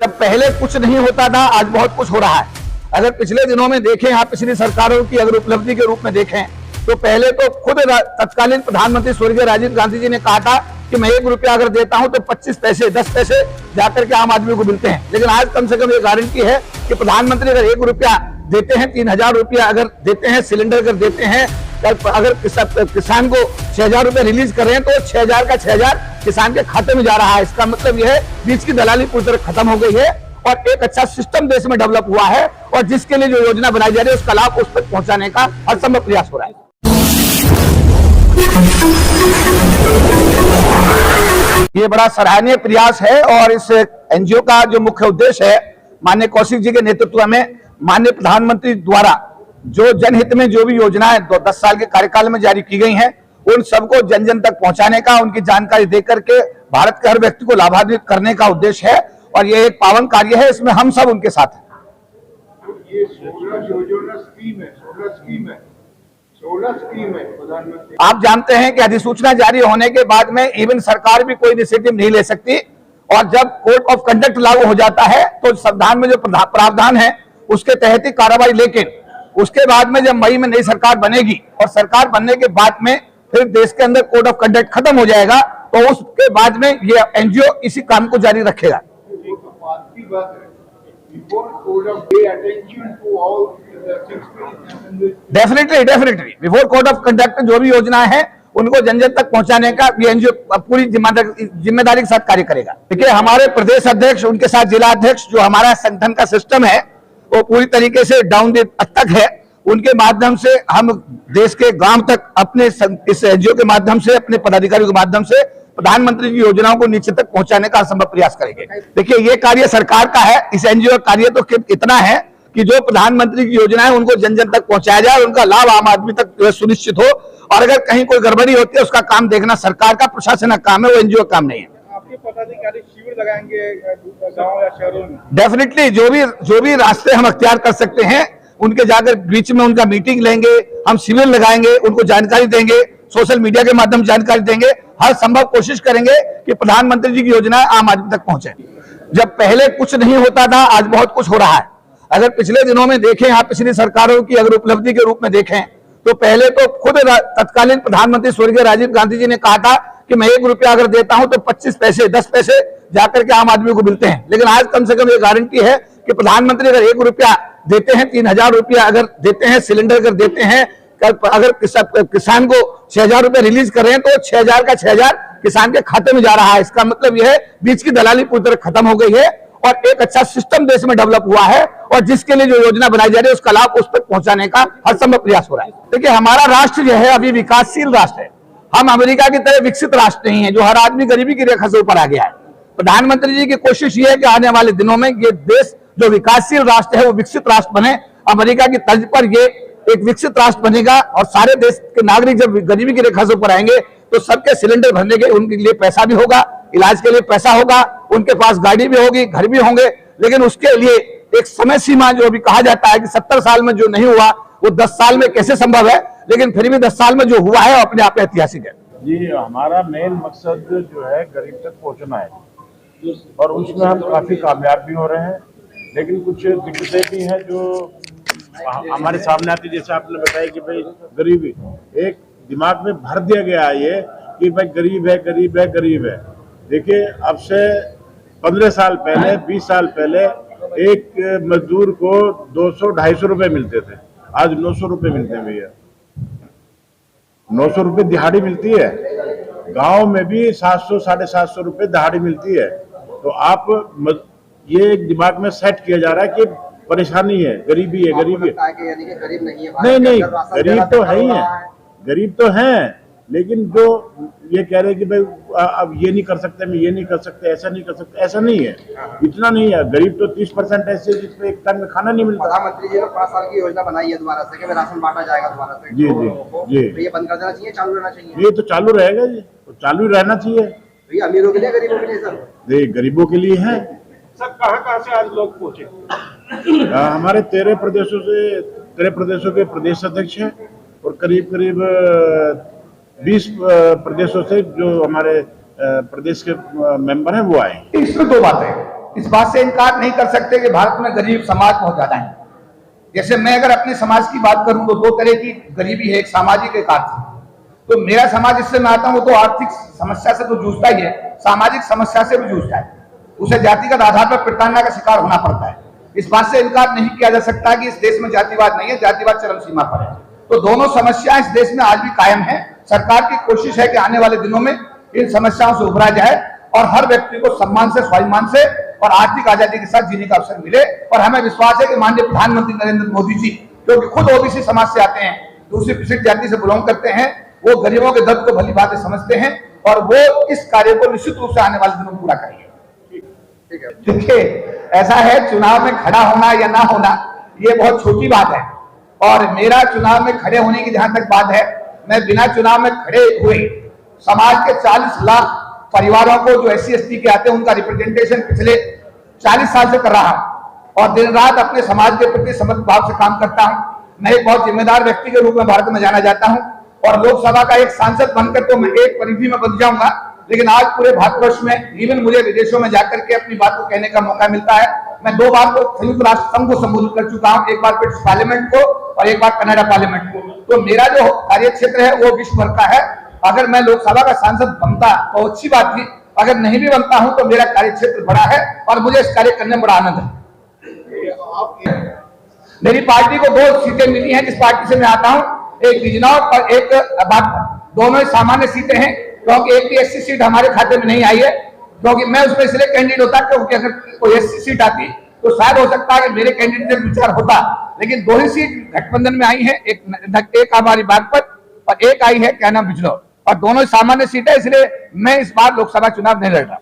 जब पहले कुछ नहीं होता था, आज बहुत कुछ हो रहा है। अगर पिछले दिनों में देखें, आप पिछली सरकारों की अगर उपलब्धि के रूप में देखें तो पहले तो खुद तत्कालीन प्रधानमंत्री स्वर्गीय राजीव गांधी जी ने कहा था कि मैं 1 रुपया अगर देता हूं तो 25 पैसे 10 पैसे जाकर के आम आदमी को मिलते हैं। लेकिन आज कम से कम ये गारंटी है कि प्रधानमंत्री अगर 1 रुपया देते हैं, 3000 रुपया अगर देते हैं, सिलेंडर अगर देते हैं, अगर किसान को 6000 रुपया रिलीज कर रहे हैं तो 6000 का 6000 किसान के खाते में जा रहा है। इसका मतलब यह है बीच की दलाली पूरी तरह खत्म हो गई है और एक अच्छा सिस्टम देश में डेवलप हुआ है और जिसके लिए जो योजना बनाई जा रही है उसका लाभ उस तक पहुंचाने का हर संभव प्रयास हो रहा है। ये बड़ा सराहनीय प्रयास है और इस एनजीओ का जो मुख्य उद्देश्य है, माननीय कौशिक जी के नेतृत्व में माननीय प्रधानमंत्री द्वारा जो जनहित में जो भी योजनाएं 10 साल के कार्यकाल में जारी की गई हैं उन सबको जन जन तक पहुंचाने का, उनकी जानकारी देकर के भारत के हर व्यक्ति को लाभान्वित करने का उद्देश्य है और ये एक पावन कार्य है। इसमें हम सब उनके साथ हैं। ये 16 योजना स्कीम है, 16 स्कीम है प्रधानमंत्री। आप जानते हैं कि अधिसूचना जारी होने के बाद में इवन सरकार भी कोई इनिशिएटिव नहीं ले सकती और जब कोड ऑफ कंडक्ट लागू हो जाता है तो संविधान में जो प्रावधान है उसके तहत ही कार्रवाई। लेकिन उसके बाद में जब मई में नई सरकार बनेगी और सरकार बनने के बाद में फिर देश के अंदर कोड ऑफ कंडक्ट खत्म हो जाएगा तो उसके बाद में ये एनजीओ इसी काम को जारी रखेगा। Definitely before code of conduct जो भी योजना है उनको जन जन तक पहुंचाने का ये एनजीओ पूरी जिम्मेदारी के साथ कार्य करेगा। देखिए, हमारे प्रदेश अध्यक्ष, उनके साथ जिला अध्यक्ष, जो हमारा संगठन का सिस्टम है वो पूरी तरीके से डाउन तक है। उनके माध्यम से हम देश के गांव तक अपने इस एनजीओ के माध्यम से, अपने पदाधिकारियों के माध्यम से प्रधानमंत्री की योजनाओं को नीचे तक पहुंचाने का असंभव प्रयास करेंगे। देखिए, ये कार्य सरकार का है, इस एनजीओ का कार्य तो इतना है कि जो प्रधानमंत्री की योजना है उनको जन जन तक पहुंचाया जाए, उनका लाभ आम आदमी तक सुनिश्चित हो और अगर कहीं कोई गड़बड़ी होती है उसका काम देखना सरकार का, प्रशासन का काम है, वो एनजीओ का काम नहीं है। आपके पदाधिकारी शिविर लगाएंगे गांव या शहरों में? डेफिनेटली जो भी रास्ते हम अख्तियार कर सकते हैं उनके जाकर बीच में उनका मीटिंग लेंगे, हम शिविर लगाएंगे, उनको जानकारी देंगे, सोशल मीडिया के माध्यम से जानकारी देंगे, हर संभव कोशिश करेंगे कि प्रधानमंत्री जी की योजना आम आदमी तक पहुंचे। जब पहले कुछ नहीं होता था, आज बहुत कुछ हो रहा है। अगर पिछले दिनों में देखें, आप पिछली सरकारों की अगर उपलब्धि के रूप में देखें तो पहले तो खुद तत्कालीन प्रधानमंत्री स्वर्गीय राजीव गांधी जी ने कहा था कि मैं 1 रुपया अगर देता हूं तो 25 पैसे 10 पैसे जाकर के आम आदमी को मिलते हैं। लेकिन आज कम से कम ये गारंटी है कि प्रधानमंत्री अगर 1 रुपया देते हैं, 3000 रुपया अगर देते हैं, सिलेंडर अगर देते हैं, अगर किसान को 6000 रुपया रिलीज कर रहे हैं तो 6000 का 6000 किसान के खाते में जा रहा है। इसका मतलब यह है बीच की दलाली पूरी तरह खत्म हो गई है और एक अच्छा सिस्टम देश में डेवलप हुआ है और जिसके लिए जो योजना बनाई जा रही है उसका लाभ उस तक पहुंचाने का हर संभव प्रयास हो रहा है। देखिए, हमारा राष्ट्र जो है अभी विकासशील राष्ट्र है। हम अमेरिका की तरह विकसित राष्ट्र नहीं है जो हर आदमी गरीबी की रेखा से ऊपर आ गया है। प्रधानमंत्री जी की कोशिश ये है कि आने वाले दिनों में ये देश जो विकासशील राष्ट्र है वो विकसित राष्ट्र बने। अमेरिका की तर्ज पर ये एक विकसित राष्ट्र बनेगा और सारे देश के नागरिक जब गरीबी की रेखा से ऊपर आएंगे तो सबके सिलेंडर भरने के उनके लिए पैसा भी होगा, इलाज के लिए पैसा होगा, उनके पास गाड़ी भी होगी, घर भी होंगे। लेकिन उसके लिए एक समय सीमा जो अभी कहा जाता है कि 70 साल में जो नहीं हुआ वो 10 साल में कैसे संभव है, लेकिन फिर भी 10 साल में जो हुआ है अपने आप में ऐतिहासिक है। जी, हमारा मेन मकसद जो है गरीब तक पहुंचना है और उसमें हम काफी कामयाब भी हो रहे हैं। लेकिन कुछ दिक्कतें भी हैं जो हमारे सामने आती, जैसे आपने बताया कि भाई गरीबी एक दिमाग में भर दिया गया है ये कि भाई गरीब है, गरीब है, गरीब है। देखिए, अब से 15 साल पहले, 20 साल पहले एक मजदूर को 200-250 रुपए मिलते थे, आज 900 रुपए मिलते हैं भैया। 900 रुपए दिहाड़ी मिलती है, गांव में भी 700-750 रुपए दिहाड़ी मिलती है। तो आप ये एक दिमाग में सेट किया जा रहा है कि परेशानी है, गरीबी है, गरीबी है। गरीब नहीं है, नहीं, गरीब तो है ही है, गरीब तो है, लेकिन जो ये कह रहे हैं कि भाई अब ये नहीं कर सकते, मैं ये नहीं कर सकते, ऐसा नहीं कर सकते, ऐसा नहीं है, इतना नहीं है। गरीब तो 30% ऐसे जिसमें एक टाइम में खाना नहीं मिलता। प्रधानमंत्री जी ने 5 साल की योजना बनाई है दोबारा से कि राशन बांटा जाएगा दोबारा से। जी जी जी, तो ये बंद कर देना चाहिए, चालू रहना चाहिए? ये तो चालू रहेगा जी, तो चालू रहना चाहिए। तो ये अमीरों के लिए, गरीबों के लिए सर? देख, गरीबों के लिए है। सब कहाँ से आज लोग पहुंचे? हमारे 13 प्रदेशों के प्रदेश अध्यक्ष हैं और करीब 20 प्रदेशों से जो हमारे प्रदेश के मेंबर हैं वो आए। इसमें 2 बातें हैं। इस बात से इनकार नहीं कर सकते कि भारत में गरीब समाज बहुत ज्यादा है। जैसे मैं अगर अपने समाज की बात करूं तो दो तरह की गरीबी है, एक सामाजिक एक आर्थिक। तो मेरा समाज जिससे मैं आता हूं तो आर्थिक समस्या से तो जूझता ही है, सामाजिक समस्या से भी जूझता है। उसे जातिगत आधार पर प्रताड़ना का शिकार होना पड़ता है। इस बात से इनकार नहीं किया जा सकता कि इस देश में जातिवाद नहीं है, जातिवाद चरम सीमा पर है। तो दोनों समस्याएं इस देश में आज भी कायम है। सरकार की कोशिश है कि आने वाले दिनों में इन समस्याओं से उभरा जाए और हर व्यक्ति को सम्मान से, स्वाभिमान से और आर्थिक आजादी के साथ जीने का अवसर मिले। और हमें विश्वास है कि माननीय प्रधानमंत्री नरेंद्र मोदी जी, जो कि खुद ओबीसी समाज से आते हैं, दूसरी पिछड़ी जाति से बिलोंग करते हैं, वो गरीबों के दर्द को भली भांति समझते हैं और वो इस कार्य को निश्चित रूप से आने वाले दिनों में पूरा करेंगे। देखिए, ऐसा है, चुनाव में खड़ा होना या ना होना ये बहुत छोटी बात है। और मेरा चुनाव में खड़े होने की जहां तक बात है, मैं बिना चुनाव में खड़े हुए समाज के 40 लाख परिवारों को जो SC ST के आते हैं उनका रिप्रेजेंटेशन पिछले 40 साल से कर रहा हूं और दिन रात अपने समाज के प्रति समर्पित भाव से काम करता हूं। मैं एक बहुत जिम्मेदार व्यक्ति के रूप में भारत में जाना जाता हूं और लोकसभा का एक सांसद बनकर तो मैं एक परिधि में बन जाऊंगा, लेकिन आज पूरे भारतवर्ष में इवन मुझे विदेशों में जाकर के अपनी बात को कहने का मौका मिलता है। मैं 2 बार तो संयुक्त राष्ट्र संघ को संबोधित कर चुका हूं, एक बार ब्रिटिश पार्लियामेंट को और एक बार कनाडा पार्लियामेंट को। तो मेरा जो कार्य क्षेत्र है वो विश्व भर का है। अगर मैं लोकसभा का सांसद बनता तो अच्छी बात थी, अगर नहीं भी बनता हूं तो मेरा कार्य क्षेत्र बड़ा है और मुझे इस कार्य करने में बड़ा आनंद है। मेरी पार्टी को 2 सीटें मिली हैं जिस पार्टी से मैं आता हूं, एक बिजनौर और एक बागपत। दोनों ही सामान्य सीटें हैं क्योंकि एक भी SC सीट हमारे खाते में नहीं आई है, क्योंकि मैं उसमें इसलिए कैंडिडेट होता क्योंकि अगर कोई SC सीट आती तो शायद हो सकता है कि मेरे कैंडिडेट से विचार होता। लेकिन 2 ही सीट गठबंधन में आई है, एक हमारी बागपत और एक आई है क्या नाम बिजनौर, और दोनों ही सामान्य सीटें, इसलिए मैं इस बार लोकसभा चुनाव नहीं लड़ रहा।